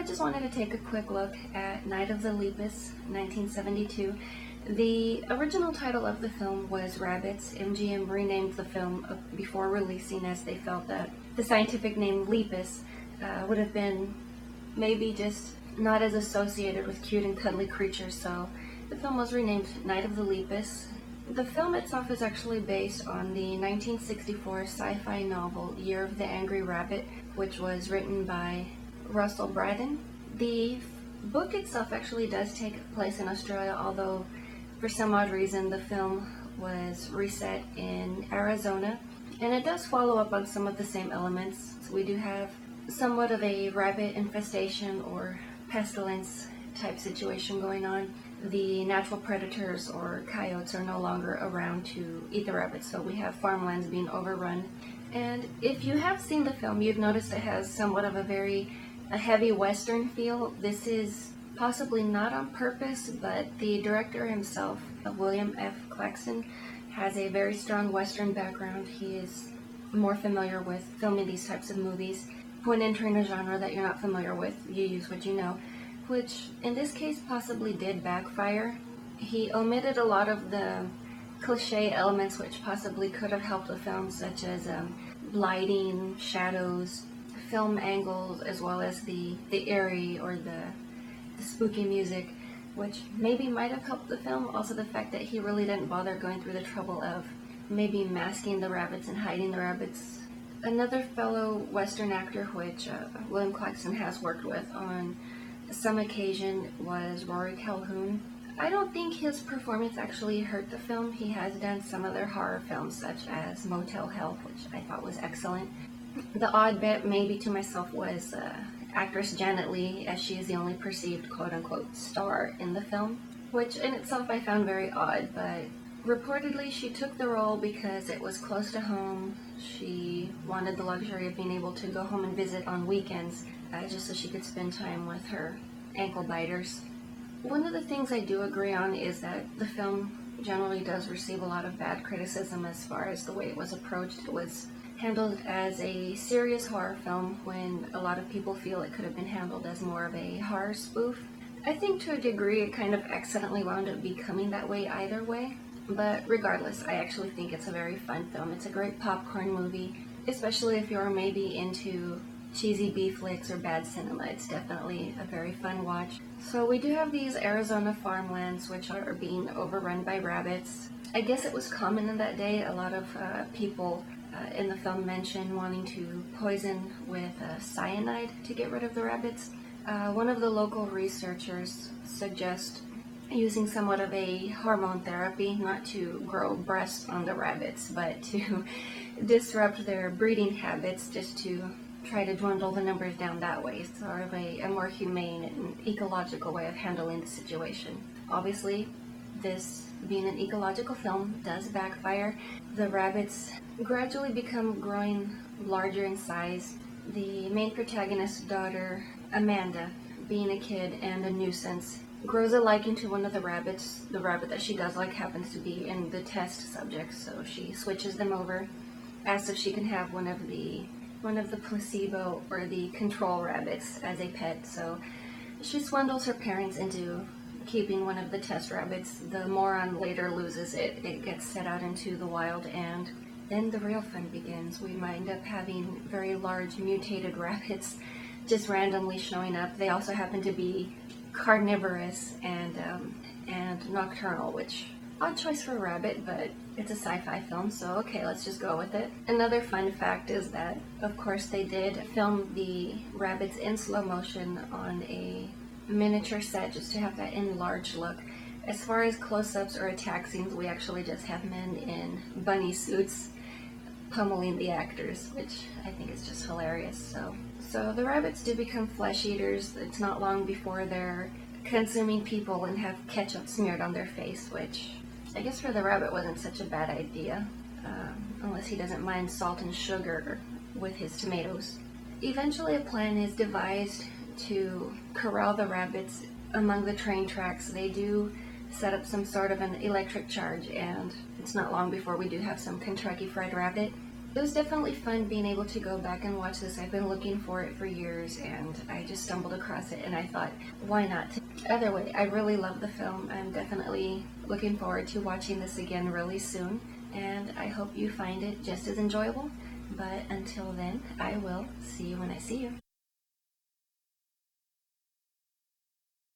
I just wanted to take a quick look at Night of the Lepus, 1972. The original title of the film was Rabbits. MGM renamed the film before releasing, as they felt that the scientific name Lepus would have been maybe just not as associated with cute and cuddly creatures, so the film was renamed Night of the Lepus. The film itself is actually based on the 1964 sci-fi novel Year of the Angry Rabbit, which was written by Russell Braddon. The book itself actually does take place in Australia, although for some odd reason the film was reset in Arizona, and it does follow up on some of the same elements. So we do have somewhat of a rabbit infestation or pestilence type situation going on. The natural predators or coyotes are no longer around to eat the rabbits, so we have farmlands being overrun. And if you have seen the film, you've noticed it has somewhat of a heavy Western feel. This is possibly not on purpose, but the director himself, William F. Claxton, has a very strong Western background. He is more familiar with filming these types of movies. When entering a genre that you're not familiar with, you use what you know, which in this case possibly did backfire. He omitted a lot of the cliche elements which possibly could have helped the film, such as lighting, shadows, film angles, as well as the eerie or the spooky music, which maybe might have helped the film. Also the fact that he really didn't bother going through the trouble of maybe masking the rabbits and hiding the rabbits. Another fellow Western actor which William Claxton has worked with on some occasion was Rory Calhoun. I don't think his performance actually hurt the film. He has done some other horror films such as Motel Hell, which I thought was excellent. The odd bit maybe to myself was actress Janet Leigh, as she is the only perceived quote-unquote star in the film, which in itself I found very odd, but reportedly she took the role because it was close to home. She wanted the luxury of being able to go home and visit on weekends, just so she could spend time with her ankle biters. One of the things I do agree on is that the film generally does receive a lot of bad criticism as far as the way it was approached. It was handled as a serious horror film when a lot of people feel it could have been handled as more of a horror spoof. I think to a degree it kind of accidentally wound up becoming that way either way, but regardless, I actually think it's a very fun film. It's a great popcorn movie, especially if you're maybe into cheesy B flicks or bad cinema. It's definitely a very fun watch. So we do have these Arizona farmlands which are being overrun by rabbits. I guess it was common in that day. A lot of people in the film mention wanting to poison with cyanide to get rid of the rabbits. One of the local researchers suggests using somewhat of a hormone therapy, not to grow breasts on the rabbits, but to disrupt their breeding habits, just to try to dwindle the numbers down that way. It's sort of a more humane and ecological way of handling the situation. Obviously, this being an ecological film does backfire. The rabbits gradually become growing larger in size. The main protagonist's daughter, Amanda, being a kid and a nuisance, grows a liking to one of the rabbits. The rabbit that she does like happens to be in the test subjects, so she switches them over, asks if she can have one of the placebo or the control rabbits as a pet. So she swindles her parents into keeping one of the test rabbits. The moron later loses it. It gets set out into the wild, and then the real fun begins. We might end up having very large mutated rabbits just randomly showing up. They also happen to be carnivorous and nocturnal, which odd choice for a rabbit, but it's a sci-fi film, so okay, let's just go with it. Another fun fact is that, of course, they did film the rabbits in slow motion on a miniature set just to have that enlarged look. As far as close-ups or attack scenes, we actually just have men in bunny suits pummeling the actors, which I think is just hilarious. So the rabbits do become flesh eaters. It's not long before they're consuming people and have ketchup smeared on their face, which I guess for the rabbit wasn't such a bad idea, unless he doesn't mind salt and sugar with his tomatoes. Eventually a plan is devised to corral the rabbits among the train tracks. They do set up some sort of an electric charge, and it's not long before we do have some Kentucky Fried Rabbit. It was definitely fun being able to go back and watch this. I've been looking for it for years and I just stumbled across it and I thought, why not? Either way, I really love the film. I'm definitely looking forward to watching this again really soon, and I hope you find it just as enjoyable. But until then, I will see you when I see you.